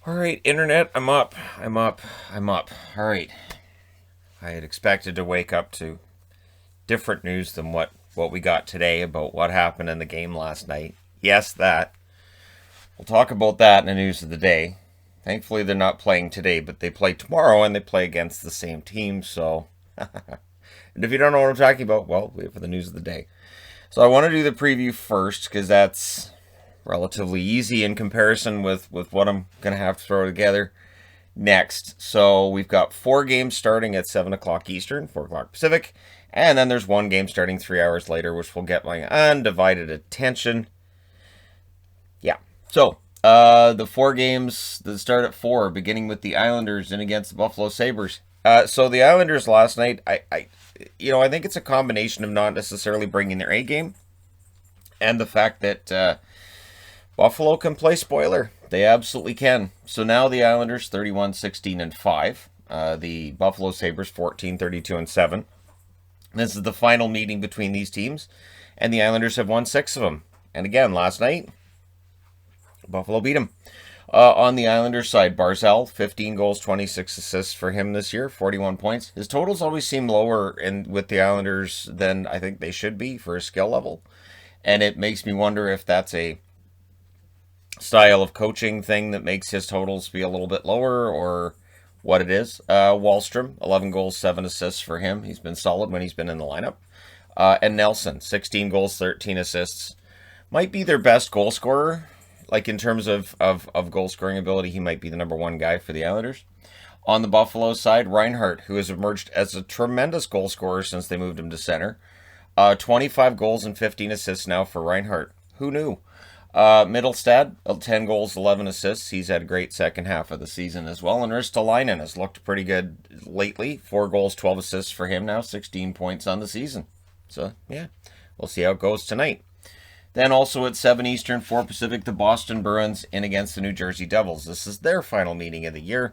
All right, internet, I'm up. All right. I had expected to wake up to different news than what we got today about what happened in the game last night. Yes, that. We'll talk about that in the news of the day. Thankfully, they're not playing today, but they play tomorrow and they play against the same team. So, and if you don't know what I'm talking about, well, wait for the news of the day. So, I want to do the preview first because that's relatively easy in comparison with what I'm going to have to throw together next. So we've got 4 games starting at 7 o'clock Eastern, 4 o'clock Pacific, and then there's 1 game starting 3 hours later, which will get my undivided attention. Yeah. So the 4 games that start at 4, beginning with the Islanders and against the Buffalo Sabres. So the Islanders last night, I think it's a combination of not necessarily bringing their A game and the fact that Buffalo can play spoiler. They absolutely can. So now the Islanders 31-16-5. The Buffalo Sabres 14-32-7. This is the final meeting between these teams, and the Islanders have won 6 of them. And again, last night, Buffalo beat them. On the Islanders side, Barzal, 15 goals, 26 assists for him this year, 41 points. His totals always seem lower with the Islanders than I think they should be for his skill level. And it makes me wonder if that's a style of coaching thing that makes his totals be a little bit lower or what it is. Wallstrom, 11 goals, 7 assists for him. He's been solid when he's been in the lineup. And Nelson, 16 goals, 13 assists. Might be their best goal scorer. Like in terms of goal scoring ability, he might be the number 1 guy for the Islanders. On the Buffalo side, Reinhart, who has emerged as a tremendous goal scorer since they moved him to center. 25 goals and 15 assists now for Reinhart. Who knew? Middlestad, 10 goals, 11 assists. He's had a great second half of the season as well. And Ristolainen has looked pretty good lately. 4 goals, 12 assists for him now, 16 points on the season. So, yeah, we'll see how it goes tonight. Then also at 7 Eastern, 4 Pacific, the Boston Bruins in against the New Jersey Devils. This is their final meeting of the year.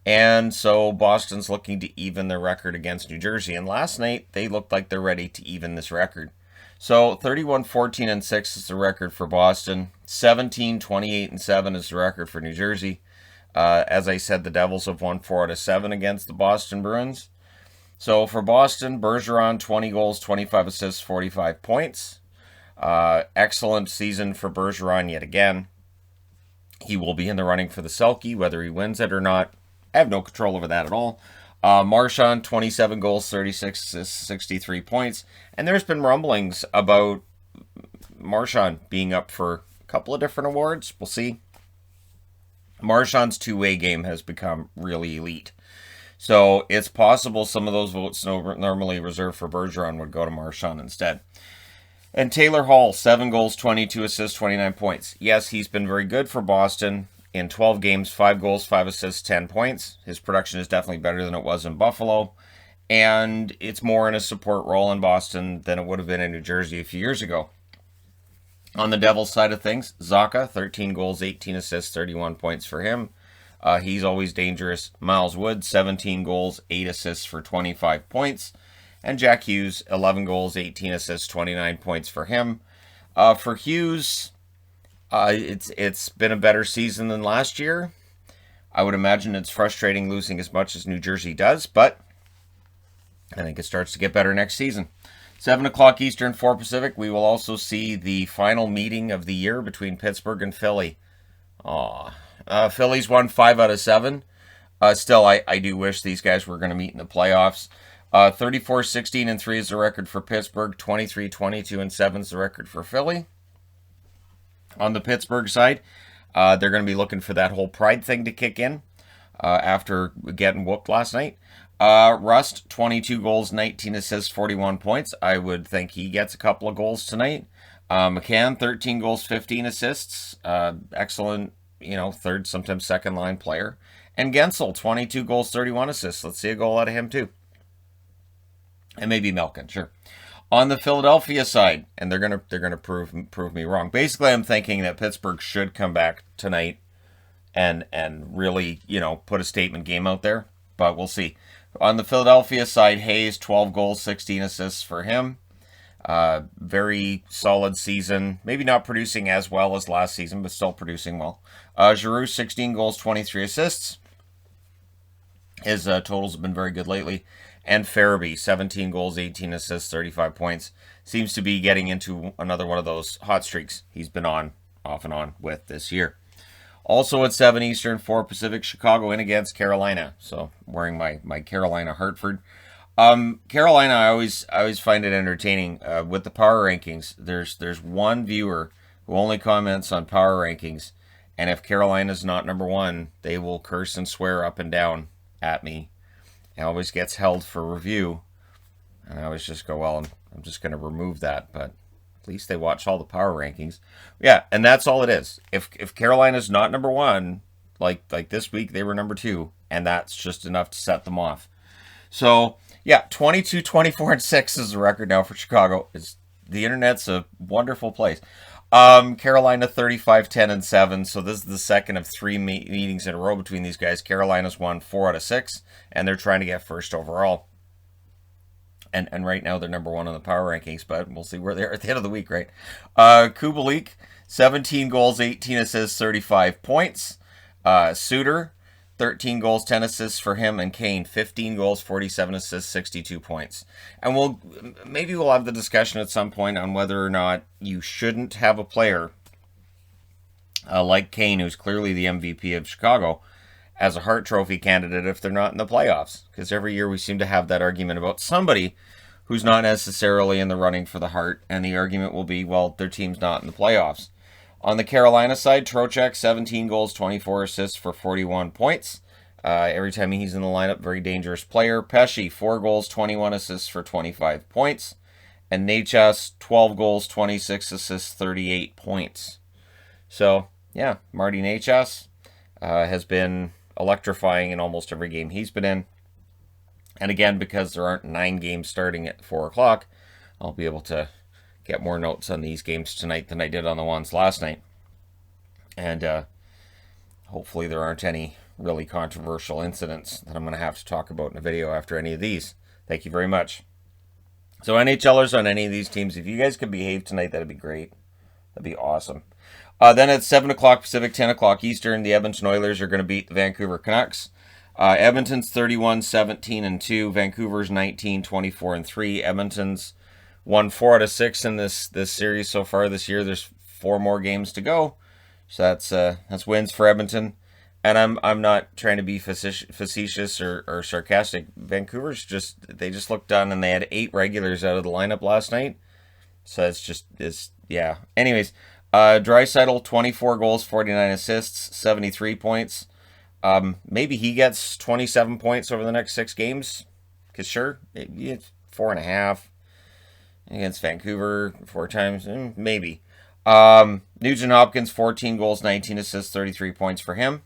And so Boston's looking to even their record against New Jersey. And last night, they looked like they're ready to even this record. So 31-14-6 is the record for Boston. 17-28-7 is the record for New Jersey. As I said, the Devils have won 4 out of 7 against the Boston Bruins. So for Boston, Bergeron, 20 goals, 25 assists, 45 points. Excellent season for Bergeron yet again. He will be in the running for the Selke, whether he wins it or not. I have no control over that at all. Marchand, 27 goals, 36 assists, 63 points. And there's been rumblings about Marchand being up for a couple of different awards. We'll see. Marchand's two-way game has become really elite. So it's possible some of those votes normally reserved for Bergeron would go to Marchand instead. And Taylor Hall, 7 goals, 22 assists, 29 points. Yes, he's been very good for Boston. In 12 games, 5 goals, 5 assists, 10 points. His production is definitely better than it was in Buffalo. And it's more in a support role in Boston than it would have been in New Jersey a few years ago. On the Devils side of things, Zacha, 13 goals, 18 assists, 31 points for him. He's always dangerous. Miles Wood, 17 goals, 8 assists for 25 points. And Jack Hughes, 11 goals, 18 assists, 29 points for him. For Hughes, it's been a better season than last year. I would imagine it's frustrating losing as much as New Jersey does, but I think it starts to get better next season. 7 o'clock Eastern, 4 Pacific, we will also see the final meeting of the year between Pittsburgh and Philly. Philly's won 5 out of 7. Still, I do wish these guys were going to meet in the playoffs. 34-16-3 is the record for Pittsburgh. 23-22-7 is the record for Philly. On the Pittsburgh side, they're going to be looking for that whole pride thing to kick in after getting whooped last night. Rust, 22 goals, 19 assists, 41 points. I would think he gets a couple of goals tonight. McCann, 13 goals, 15 assists. Excellent, third, sometimes second line player. And Gensel, 22 goals, 31 assists. Let's see a goal out of him too. And maybe Malkin, sure. On the Philadelphia side, and they're gonna prove me wrong. Basically, I'm thinking that Pittsburgh should come back tonight and really put a statement game out there, but we'll see. On the Philadelphia side, Hayes, 12 goals, 16 assists for him. Very solid season. Maybe not producing as well as last season, but still producing well. Giroux, 16 goals, 23 assists. His totals have been very good lately. And Farabee, 17 goals, 18 assists, 35 points. Seems to be getting into another one of those hot streaks he's been on, off and on with this year. Also at 7 Eastern, 4 Pacific, Chicago in against Carolina. So wearing my Carolina Hartford. Carolina, I always find it entertaining with the power rankings. There's one viewer who only comments on power rankings, and if Carolina's not number one, they will curse and swear up and down at me. It always gets held for review, and I always just go, well, I'm just going to remove that, but at least they watch all the power rankings. Yeah, and that's all it is. If Carolina's not number one, like this week they were number 2, and that's just enough to set them off. So, yeah, 22, 24, and 6 is the record now for Chicago. The internet's a wonderful place. Carolina 35, 10, and 7. So this is the second of 3 meetings in a row between these guys. Carolina's won 4 out of 6, and they're trying to get first overall. And right now they're number 1 on the power rankings, but we'll see where they are at the end of the week, right? Kubalik, 17 goals, 18 assists, 35 points. Suter, 13 goals, 10 assists for him, and Kane, 15 goals, 47 assists, 62 points. And maybe we'll have the discussion at some point on whether or not you shouldn't have a player like Kane, who's clearly the MVP of Chicago, as a Hart Trophy candidate if they're not in the playoffs. Because every year we seem to have that argument about somebody who's not necessarily in the running for the Hart, and the argument will be, well, their team's not in the playoffs. On the Carolina side, Trocheck, 17 goals, 24 assists for 41 points. Every time he's in the lineup, very dangerous player. Pesce, 4 goals, 21 assists for 25 points. And Necas, 12 goals, 26 assists, 38 points. So, yeah, Marty Necas has been electrifying in almost every game he's been in. And again, because there aren't 9 games starting at 4 o'clock, I'll be able to get more notes on these games tonight than I did on the ones last night. And hopefully there aren't any really controversial incidents that I'm going to have to talk about in a video after any of these. Thank you very much. So NHLers on any of these teams, if you guys could behave tonight, that'd be great. That'd be awesome. Then at 7 o'clock Pacific, 10 o'clock Eastern, the Edmonton Oilers are going to beat the Vancouver Canucks. Edmonton's 31, 17, and 2. Vancouver's 19, 24, and 3. Edmonton's won 4 out of 6 in this series so far this year. There's 4 more games to go. So that's wins for Edmonton. And I'm not trying to be facetious or sarcastic. Vancouver's they just looked done, and they had 8 regulars out of the lineup last night. So yeah. Anyways, Draisaitl, 24 goals, 49 assists, 73 points. Maybe he gets 27 points over the next 6 games. Because sure, it's 4.5 against Vancouver 4 times. Maybe. Nugent Hopkins, 14 goals, 19 assists, 33 points for him.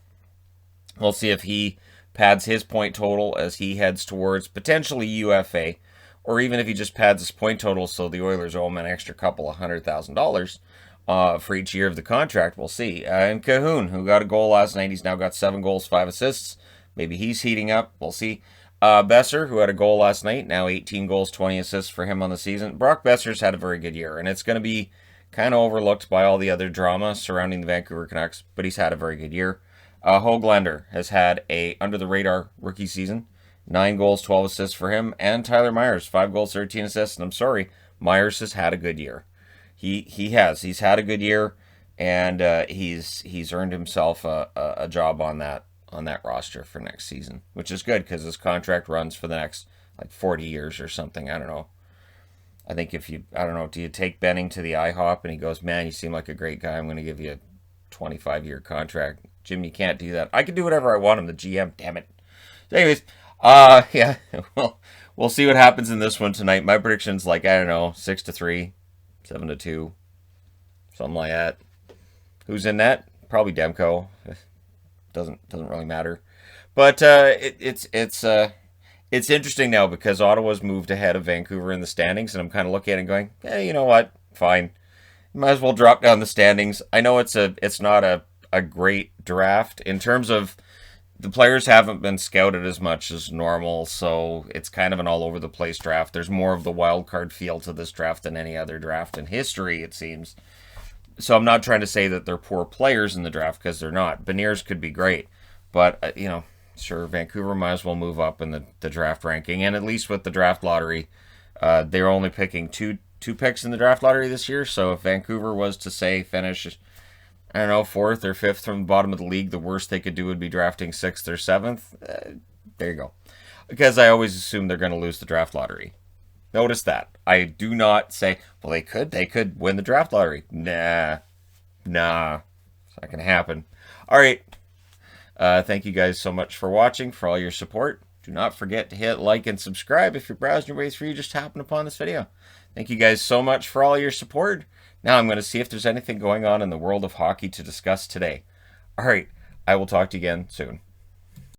We'll see if he pads his point total as he heads towards potentially UFA, or even if he just pads his point total so the Oilers owe him an extra couple of $100,000 for each year of the contract. We'll see. And Cahoon, who got a goal last night, he's now got 7 goals, 5 assists. Maybe he's heating up. We'll see. Besser, who had a goal last night, now 18 goals, 20 assists for him on the season. Brock Besser's had a very good year, and it's going to be kind of overlooked by all the other drama surrounding the Vancouver Canucks, but he's had a very good year. Hoglander has had a under-the-radar rookie season. 9 goals, 12 assists for him. And Tyler Myers, 5 goals, 13 assists. And I'm sorry, Myers has had a good year. He has. He's had a good year, and he's earned himself a job on that roster for next season, which is good because his contract runs for the next 40 years or something. I don't know. I think do you take Benning to the IHOP and he goes, man, you seem like a great guy. I'm going to give you a 25-year contract. Jim, you can't do that. I can do whatever I want. I'm the GM. Damn it. So anyways, yeah, we'll see what happens in this one tonight. My prediction's 6-3, 7-2, something like that. Who's in that? Probably Demko. Doesn't really matter. But it's interesting now because Ottawa's moved ahead of Vancouver in the standings, and I'm kind of looking at it and going, hey, you know what? Fine. You might as well drop down the standings. I know it's not a great draft in terms of the players haven't been scouted as much as normal, so it's kind of an all over the place draft. There's more of the wild card feel to this draft than any other draft in history, it seems. So I'm not trying to say that they're poor players in the draft, because they're not. Beniers could be great, but sure, Vancouver might as well move up in the draft ranking, and at least with the draft lottery, they're only picking two picks in the draft lottery this year. So if Vancouver was to say finish, I don't know, fourth or fifth from the bottom of the league, the worst they could do would be drafting sixth or seventh. There you go. Because I always assume they're going to lose the draft lottery. Notice that. I do not say, well, they could win the draft lottery. Nah. It's not going to happen. All right. Thank you guys so much for watching, for all your support. Do not forget to hit like and subscribe if you're browsing your way through, you just happened upon this video. Thank you guys so much for all your support. Now I'm going to see if there's anything going on in the world of hockey to discuss today. All right. I will talk to you again soon.